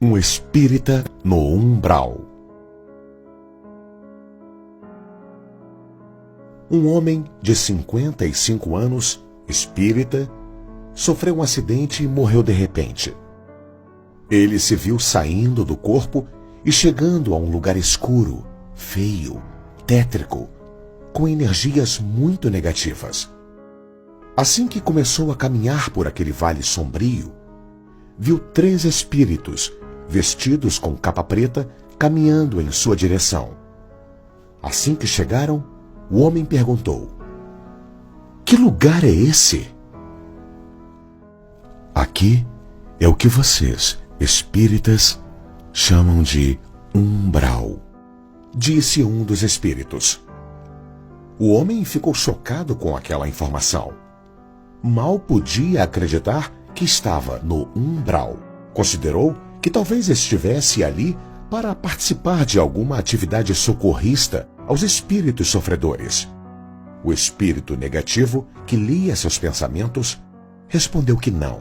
Um espírita no umbral. Um homem de 55 anos, espírita, sofreu um acidente e morreu de repente. Ele se viu saindo do corpo e chegando a um lugar escuro, feio, tétrico, com energias muito negativas. Assim que começou a caminhar por aquele vale sombrio, viu 3 espíritos, vestidos com capa preta, caminhando em sua direção. Assim que chegaram, o homem perguntou: "Que lugar é esse?" "Aqui é o que vocês, espíritas, chamam de umbral", disse um dos espíritos. O homem ficou chocado com aquela informação. Mal podia acreditar que estava no umbral. Considerou que talvez estivesse ali para participar de alguma atividade socorrista aos espíritos sofredores. O espírito negativo, que lia seus pensamentos, respondeu que não.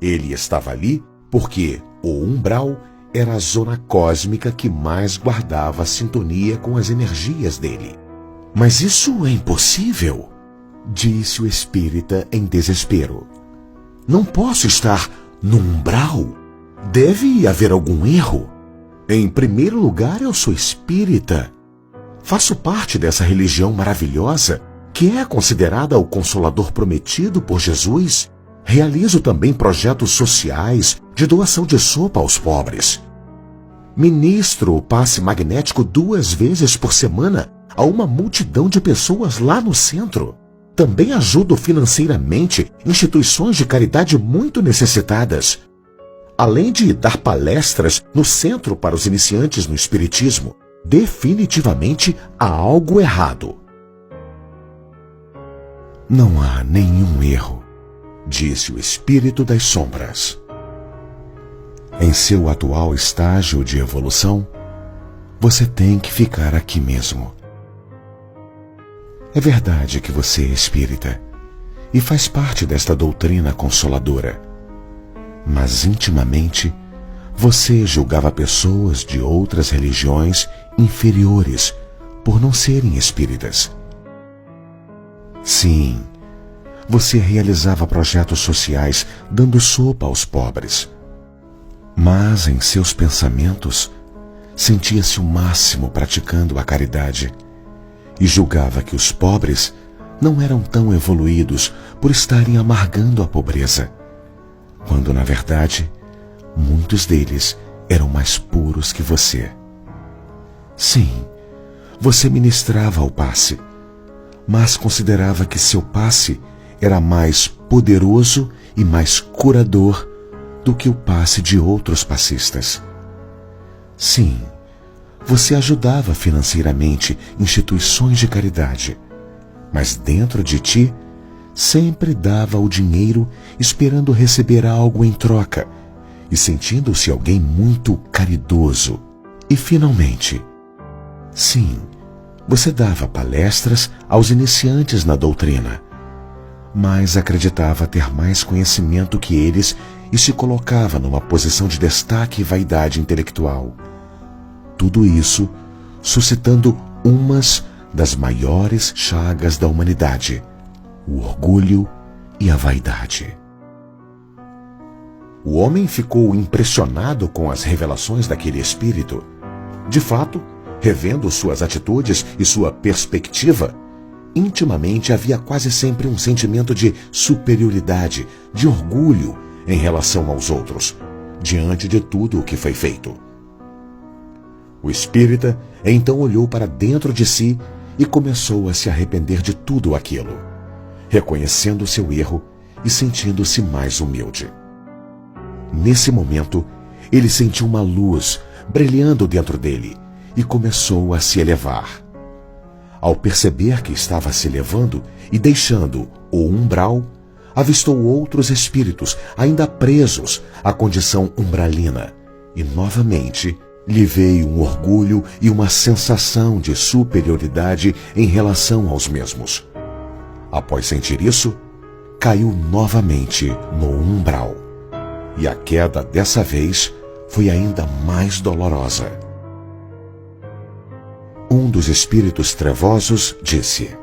Ele estava ali porque o umbral era a zona cósmica que mais guardava sintonia com as energias dele. "Mas isso é impossível", disse o espírita em desespero. "Não posso estar no umbral. Deve haver algum erro. Em primeiro lugar, eu sou espírita. Faço parte dessa religião maravilhosa que é considerada o Consolador prometido por Jesus. Realizo também projetos sociais de doação de sopa aos pobres. Ministro o passe magnético 2 vezes por semana a uma multidão de pessoas lá no centro. Também ajudo financeiramente instituições de caridade muito necessitadas. Além de dar palestras no centro para os iniciantes no espiritismo, definitivamente há algo errado." "Não há nenhum erro", disse o espírito das sombras. "Em seu atual estágio de evolução, você tem que ficar aqui mesmo. É verdade que você é espírita e faz parte desta doutrina consoladora, mas intimamente você julgava pessoas de outras religiões inferiores por não serem espíritas. Sim, você realizava projetos sociais dando sopa aos pobres, mas em seus pensamentos sentia-se o máximo praticando a caridade e julgava que os pobres não eram tão evoluídos por estarem amargando a pobreza, quando, na verdade, muitos deles eram mais puros que você. Sim, você ministrava o passe, mas considerava que seu passe era mais poderoso e mais curador do que o passe de outros passistas. Sim, você ajudava financeiramente instituições de caridade, mas dentro de ti sempre dava o dinheiro esperando receber algo em troca e sentindo-se alguém muito caridoso. E finalmente, sim, você dava palestras aos iniciantes na doutrina, mas acreditava ter mais conhecimento que eles e se colocava numa posição de destaque e vaidade intelectual. Tudo isso suscitando umas das maiores chagas da humanidade: o orgulho e a vaidade. O homem ficou impressionado com as revelações daquele espírito. De fato, revendo suas atitudes e sua perspectiva, intimamente havia quase sempre um sentimento de superioridade, de orgulho em relação aos outros, diante de tudo o que foi feito. O espírita então olhou para dentro de si e começou a se arrepender de tudo aquilo, reconhecendo seu erro e sentindo-se mais humilde. Nesse momento, ele sentiu uma luz brilhando dentro dele e começou a se elevar. Ao perceber que estava se elevando e deixando o umbral, avistou outros espíritos ainda presos à condição umbralina e novamente lhe veio um orgulho e uma sensação de superioridade em relação aos mesmos. Após sentir isso, caiu novamente no umbral. E a queda dessa vez foi ainda mais dolorosa. Um dos espíritos trevosos disse: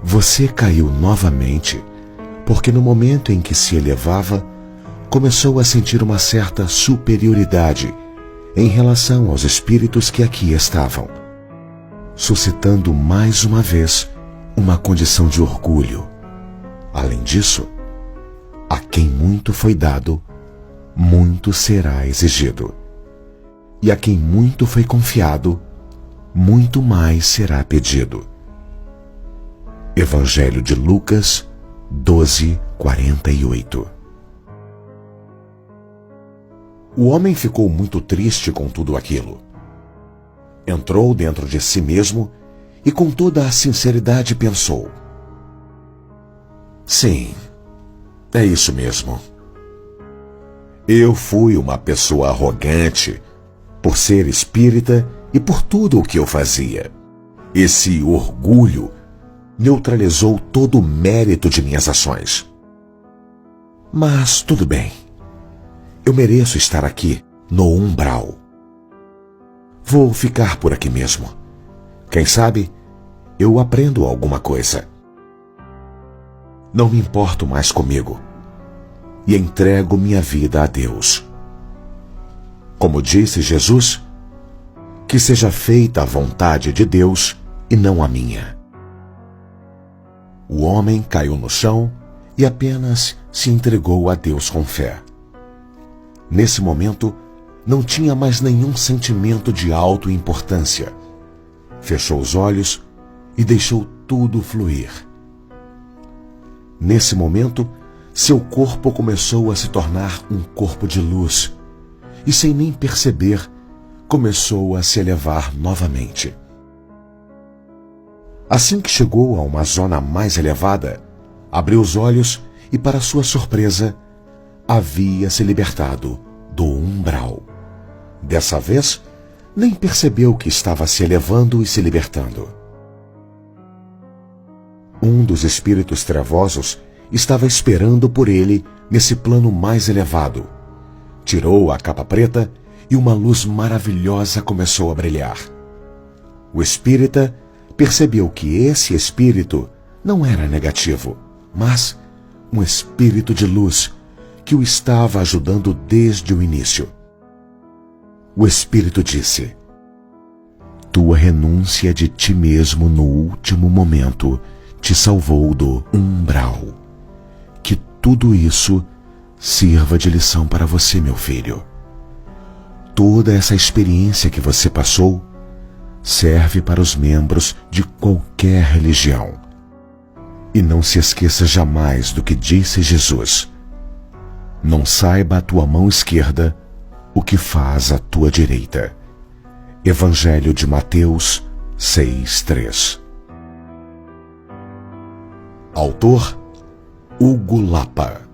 Você caiu novamente, porque no momento em que se elevava, começou a sentir uma certa superioridade em relação aos espíritos que aqui estavam, suscitando mais uma vez uma condição de orgulho. Além disso, a quem muito foi dado, muito será exigido. E a quem muito foi confiado, muito mais será pedido. Evangelho de Lucas 12:48. O homem ficou muito triste com tudo aquilo. Entrou dentro de si mesmo e com toda a sinceridade pensou: Sim, é isso mesmo. Eu fui uma pessoa arrogante por ser espírita e por tudo o que eu fazia. Esse orgulho neutralizou todo o mérito de minhas ações. Mas tudo bem. Eu mereço estar aqui, no umbral. Vou ficar por aqui mesmo. Quem sabe, eu aprendo alguma coisa. Não me importo mais comigo e entrego minha vida a Deus. Como disse Jesus, que seja feita a vontade de Deus e não a minha. O homem caiu no chão e apenas se entregou a Deus com fé. Nesse momento, não tinha mais nenhum sentimento de autoimportância. Fechou os olhos e deixou tudo fluir. Nesse momento, seu corpo começou a se tornar um corpo de luz e, sem nem perceber, começou a se elevar novamente. Assim que chegou a uma zona mais elevada, abriu os olhos e, para sua surpresa, havia se libertado do umbral. Dessa vez, nem percebeu que estava se elevando e se libertando. Um dos espíritos trevosos estava esperando por ele nesse plano mais elevado. Tirou a capa preta e uma luz maravilhosa começou a brilhar. O espírita percebeu que esse espírito não era negativo, mas um espírito de luz que o estava ajudando desde o início. O espírito disse: Tua renúncia de ti mesmo no último momento te salvou do umbral. Que tudo isso sirva de lição para você, meu filho. Toda essa experiência que você passou serve para os membros de qualquer religião. E não se esqueça jamais do que disse Jesus: Não saiba a tua mão esquerda o que faz a tua direita. Evangelho de Mateus 6:3. Autor: Hugo Lapa.